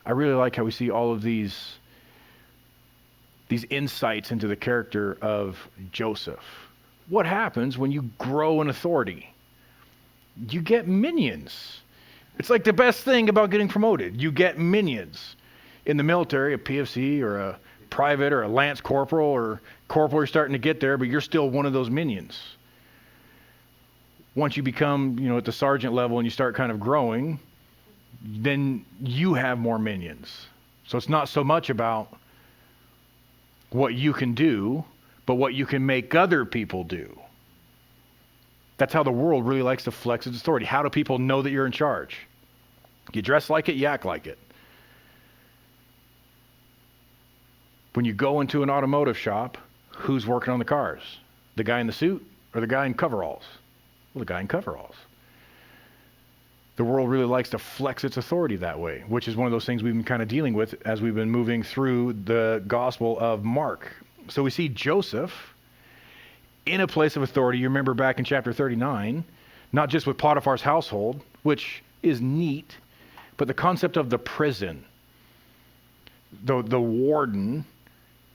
I really like how we see all of these insights into the character of Joseph. What happens when you grow in authority? You get minions. It's like the best thing about getting promoted. You get minions. In the military, a PFC or a private or a lance corporal or corporal, you're starting to get there, but you're still one of those minions. Once you become, at the sergeant level and you start kind of growing, then you have more minions. So it's not so much about what you can do, but what you can make other people do. That's how the world really likes to flex its authority. How do people know that you're in charge? You dress like it, you act like it. When you go into an automotive shop, who's working on the cars? The guy in the suit or the guy in coveralls? Well, the guy in coveralls. The world really likes to flex its authority that way, which is one of those things we've been kind of dealing with as we've been moving through the Gospel of Mark. So we see Joseph in a place of authority. You remember back in chapter 39, not just with Potiphar's household, which is neat, but the concept of the prison. The warden,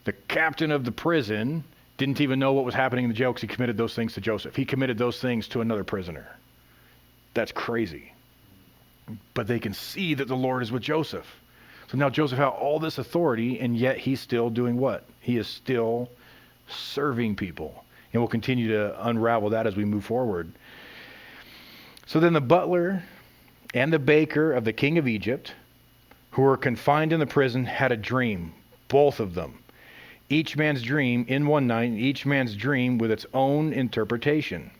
the captain of the prison, didn't even know what was happening in the jail because he committed those things to Joseph. He committed those things to another prisoner. That's crazy. But they can see that the Lord is with Joseph. So now Joseph has all this authority, and yet he's still doing what? He is still serving people. And we'll continue to unravel that as we move forward. So then the butler and the baker of the king of Egypt, who were confined in the prison, had a dream, both of them. Each man's dream in one night, and each man's dream with its own interpretation.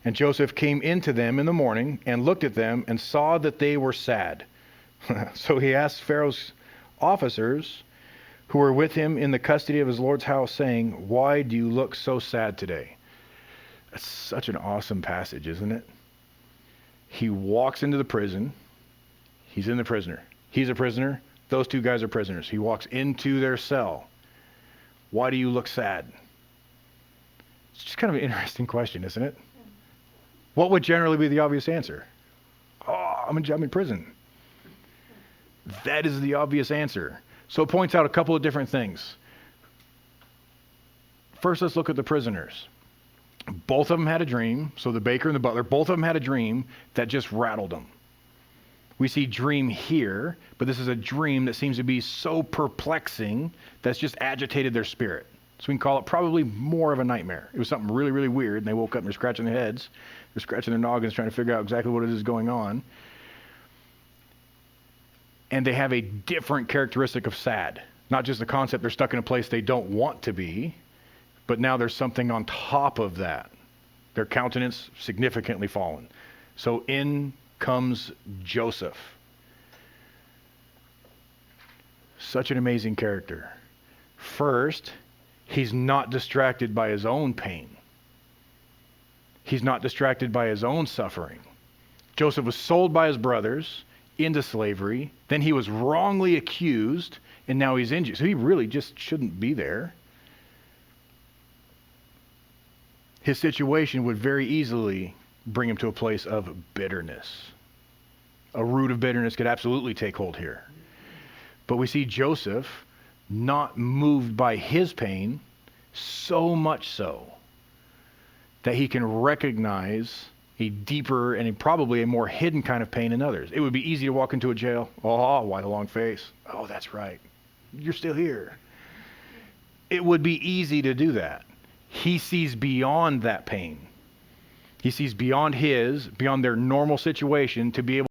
And Joseph came into them in the morning and looked at them and saw that they were sad. So he asked Pharaoh's officers who were with him in the custody of his Lord's house, saying, "Why do you look so sad today?" That's such an awesome passage, isn't it? He walks into the prison. He's in the prisoner. He's a prisoner. Those two guys are prisoners. He walks into their cell. Why do you look sad? It's just kind of an interesting question, isn't it? What would generally be the obvious answer? Oh, I'm in prison. That is the obvious answer. So it points out a couple of different things. First, let's look at the prisoners. Both of them had a dream. So the baker and the butler, both of them had a dream that just rattled them. We see dream here, but this is a dream that seems to be so perplexing that's just agitated their spirit. So we can call it probably more of a nightmare. It was something really, really weird, and they woke up and they're scratching their heads. They're scratching their noggins trying to figure out exactly what it is going on. And they have a different characteristic of sad. Not just the concept they're stuck in a place they don't want to be, but now there's something on top of that. Their countenance significantly fallen. So in comes Joseph. Such an amazing character. First, he's not distracted by his own pain. He's not distracted by his own suffering. Joseph was sold by his brothers into slavery. Then he was wrongly accused, and now he's injured. So he really just shouldn't be there. His situation would very easily bring him to a place of bitterness. A root of bitterness could absolutely take hold here. But we see Joseph not moved by his pain, so much so that he can recognize a deeper and probably a more hidden kind of pain in others. It would be easy to walk into a jail. Oh, why the long face? Oh, that's right. You're still here. It would be easy to do that. He sees beyond that pain. He sees beyond their normal situation to be able